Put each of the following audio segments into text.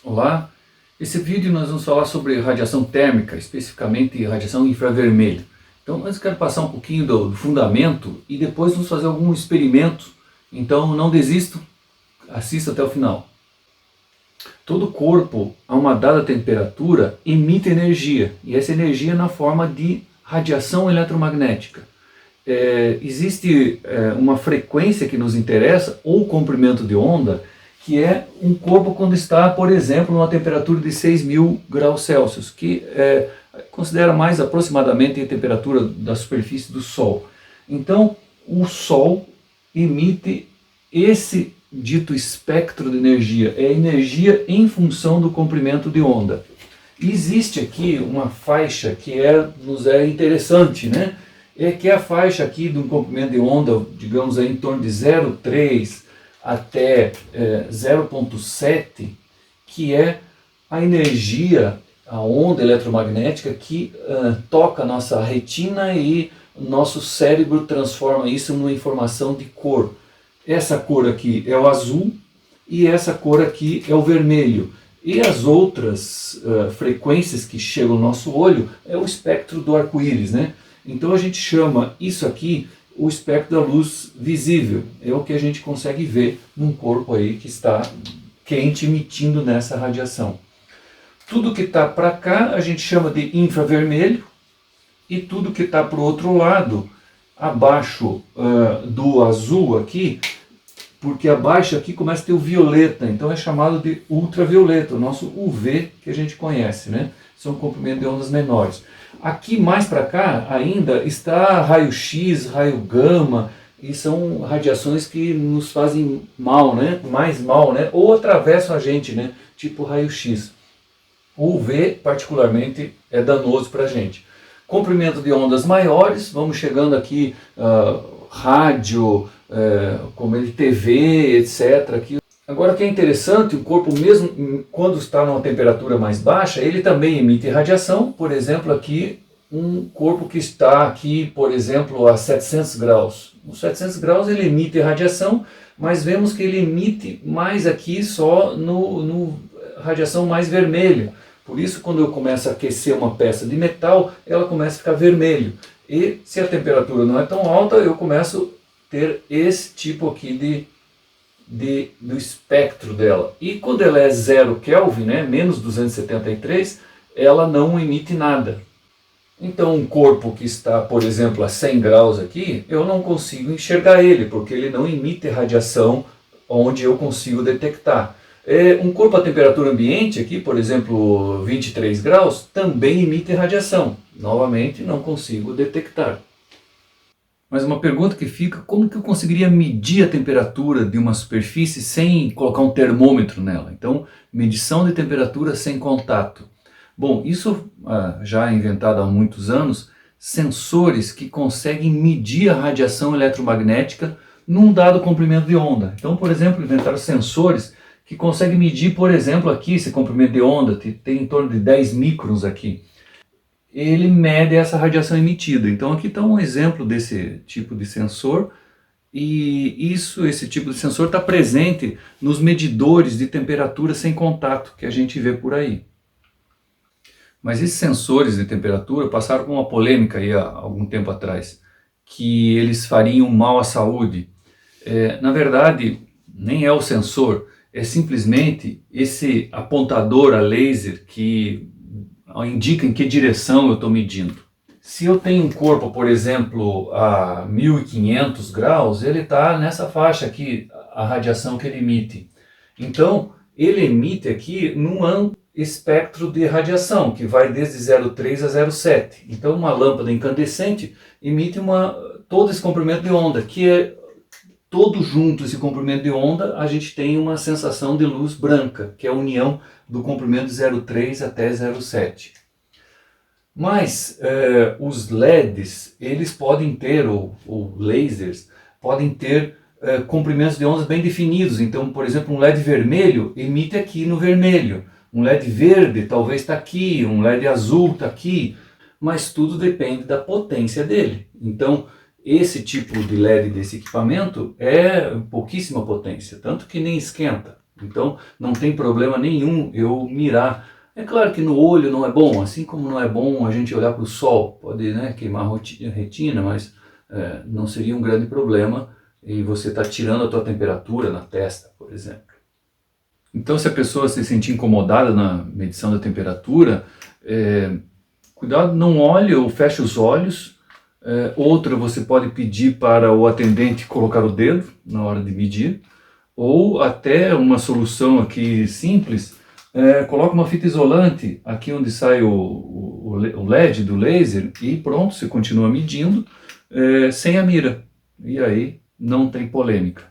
Olá, esse vídeo nós vamos falar sobre radiação térmica, especificamente radiação infravermelha. Então antes eu quero passar um pouquinho do fundamento e depois vamos fazer algum experimento. Então não desista, assista até o final. Todo corpo a uma dada temperatura emite energia, e essa energia é na forma de radiação eletromagnética. Existe uma frequência que nos interessa, ou comprimento de onda, que é um corpo quando está, por exemplo, numa temperatura de 6.000 graus Celsius, que considera mais aproximadamente a temperatura da superfície do Sol. Então, o Sol emite esse dito espectro de energia, é energia em função do comprimento de onda. E existe aqui uma faixa que nos é interessante, né? Que é a faixa aqui de um comprimento de onda, digamos aí em torno de 0,3 até 0,7, que é a energia, a onda eletromagnética que toca a nossa retina e nosso cérebro transforma isso numa informação de cor. Essa cor aqui é o azul e essa cor aqui é o vermelho. E as outras frequências que chegam ao nosso olho é o espectro do arco-íris, né? Então a gente chama isso aqui o espectro da luz visível, é o que a gente consegue ver num corpo aí que está quente emitindo nessa radiação. Tudo que está para cá a gente chama de infravermelho, e tudo que está para o outro lado, abaixo do azul aqui, porque abaixo aqui começa a ter o violeta, então é chamado de ultravioleta, o nosso UV que a gente conhece, né? São comprimentos de ondas menores. Aqui mais para cá ainda está raio-x, raio gama, e são radiações que nos fazem mal, né? Mais mal, né? Ou atravessam a gente, né? Tipo raio-x. O UV particularmente é danoso para a gente. Comprimento de ondas maiores, vamos chegando aqui, rádio, como TV, etc. Aqui. Agora o que é interessante, o corpo mesmo quando está numa temperatura mais baixa, ele também emite radiação. Por exemplo, aqui um corpo que está aqui, por exemplo, a 700 graus. Nos 700 graus ele emite radiação, mas vemos que ele emite mais aqui só no radiação mais vermelha. Por isso quando eu começo a aquecer uma peça de metal, ela começa a ficar vermelho. E se a temperatura não é tão alta, eu começo a ter esse tipo aqui do espectro dela. E quando ela é 0 Kelvin, né, menos 273, ela não emite nada. Então um corpo que está, por exemplo, a 100 graus aqui, eu não consigo enxergar ele, porque ele não emite radiação onde eu consigo detectar. Um corpo a temperatura ambiente aqui, por exemplo, 23 graus, também emite radiação. Novamente, não consigo detectar. Mas uma pergunta que fica, como que eu conseguiria medir a temperatura de uma superfície sem colocar um termômetro nela? Então, medição de temperatura sem contato. Bom, isso já é inventado há muitos anos, sensores que conseguem medir a radiação eletromagnética num dado comprimento de onda. Então, por exemplo, inventaram sensores que conseguem medir, por exemplo, aqui esse comprimento de onda, tem em torno de 10 microns aqui. Ele mede essa radiação emitida. Então aqui está um exemplo desse tipo de sensor, e esse tipo de sensor está presente nos medidores de temperatura sem contato que a gente vê por aí. Mas esses sensores de temperatura passaram por uma polêmica aí há algum tempo atrás, que eles fariam mal à saúde. Na verdade, nem é o sensor, é simplesmente esse apontador a laser que indica em que direção eu estou medindo. Se eu tenho um corpo, por exemplo, a 1500 graus, ele está nessa faixa aqui, a radiação que ele emite. Então, ele emite aqui num amplo espectro de radiação, que vai desde 0,3 a 0,7. Então, uma lâmpada incandescente emite todo esse comprimento de onda, que é todo junto, esse comprimento de onda, a gente tem uma sensação de luz branca, que é a união do comprimento de 0,3 até 0,7. Mas os LEDs, eles podem ter, ou lasers, podem ter comprimentos de ondas bem definidos. Então, por exemplo, um LED vermelho emite aqui no vermelho, um LED verde talvez está aqui, um LED azul está aqui, mas tudo depende da potência dele. Então, esse tipo de LED desse equipamento é pouquíssima potência, tanto que nem esquenta. Então não tem problema nenhum eu mirar. É claro que no olho não é bom, assim como não é bom a gente olhar para o sol, pode, né, queimar a retina, mas não seria um grande problema e você está tirando a tua temperatura na testa, por exemplo. Então se a pessoa se sentir incomodada na medição da temperatura, cuidado, não olhe ou feche os olhos. Outra, você pode pedir para o atendente colocar o dedo na hora de medir, ou até uma solução aqui simples, coloca uma fita isolante aqui onde sai o LED do laser e pronto, você continua medindo sem a mira. E aí não tem polêmica.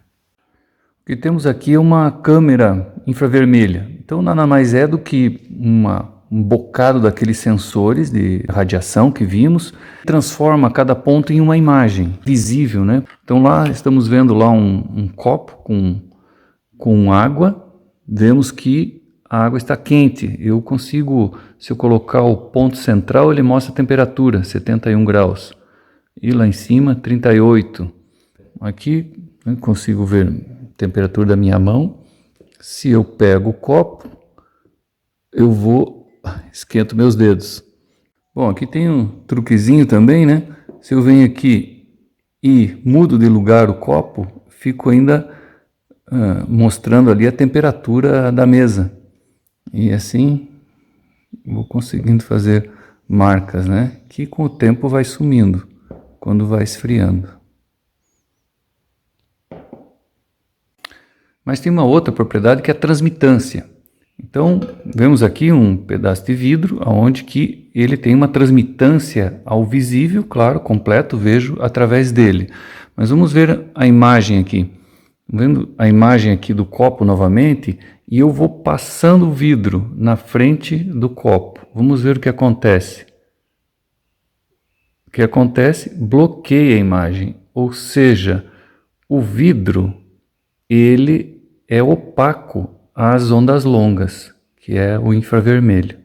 O que temos aqui é uma câmera infravermelha. Então nada mais é do que um bocado daqueles sensores de radiação que vimos, transforma cada ponto em uma imagem visível, né? Então lá estamos vendo lá um copo com água, vemos que a água está quente. Eu consigo, se eu colocar o ponto central, ele mostra a temperatura, 71 graus. E lá em cima, 38. Aqui eu consigo ver a temperatura da minha mão. Se eu pego o copo, eu esquento meus dedos. Bom, aqui tem um truquezinho também, né? Se eu venho aqui e mudo de lugar o copo, fico ainda mostrando ali a temperatura da mesa. E assim vou conseguindo fazer marcas, né? Que com o tempo vai sumindo, quando vai esfriando. Mas tem uma outra propriedade que é a transmitância. Então, vemos aqui um pedaço de vidro, onde que ele tem uma transmitância ao visível, claro, completo, vejo através dele. Mas vamos ver a imagem aqui. Vendo a imagem aqui do copo novamente, e eu vou passando o vidro na frente do copo. Vamos ver o que acontece. O que acontece? Bloqueia a imagem, ou seja, o vidro ele é opaco às ondas longas, que é o infravermelho.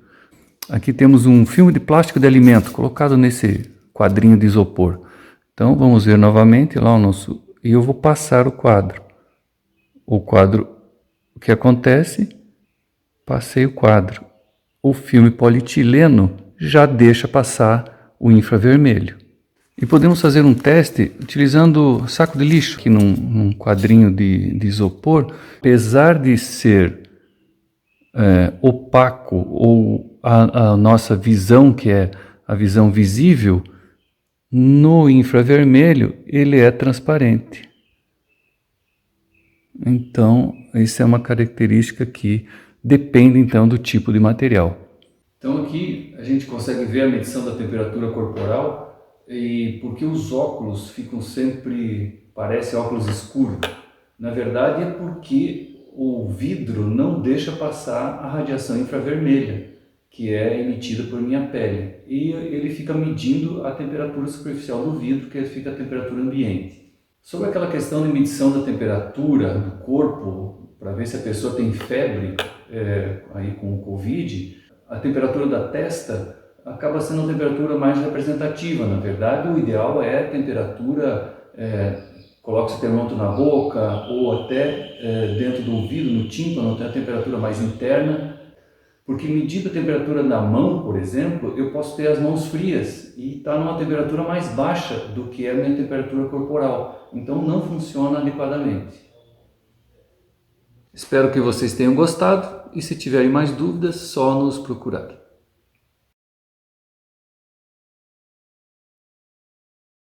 Aqui temos um filme de plástico de alimento colocado nesse quadrinho de isopor. Então vamos ver novamente lá o nosso, e eu vou passar o quadro. O que acontece? Passei o quadro. O filme polietileno já deixa passar o infravermelho. E podemos fazer um teste utilizando saco de lixo, aqui num quadrinho de isopor. Apesar de ser opaco, ou a nossa visão, que é a visão visível, no infravermelho ele é transparente. Então, essa é uma característica que depende então do tipo de material. Então aqui a gente consegue ver a medição da temperatura corporal. E porque os óculos ficam sempre, parece óculos escuros? Na verdade é porque o vidro não deixa passar a radiação infravermelha, que é emitida por minha pele. E ele fica medindo a temperatura superficial do vidro, que fica a temperatura ambiente. Sobre aquela questão de medição da temperatura do corpo, para ver se a pessoa tem febre aí com o Covid, a temperatura da testa acaba sendo a temperatura mais representativa. Na verdade, o ideal é a temperatura, coloque o termômetro na boca ou até dentro do ouvido, no tímpano, tem a temperatura mais interna, porque medindo a temperatura na mão, por exemplo, eu posso ter as mãos frias e estar numa temperatura mais baixa do que é a minha temperatura corporal. Então não funciona adequadamente. Espero que vocês tenham gostado e se tiverem mais dúvidas, só nos procurar.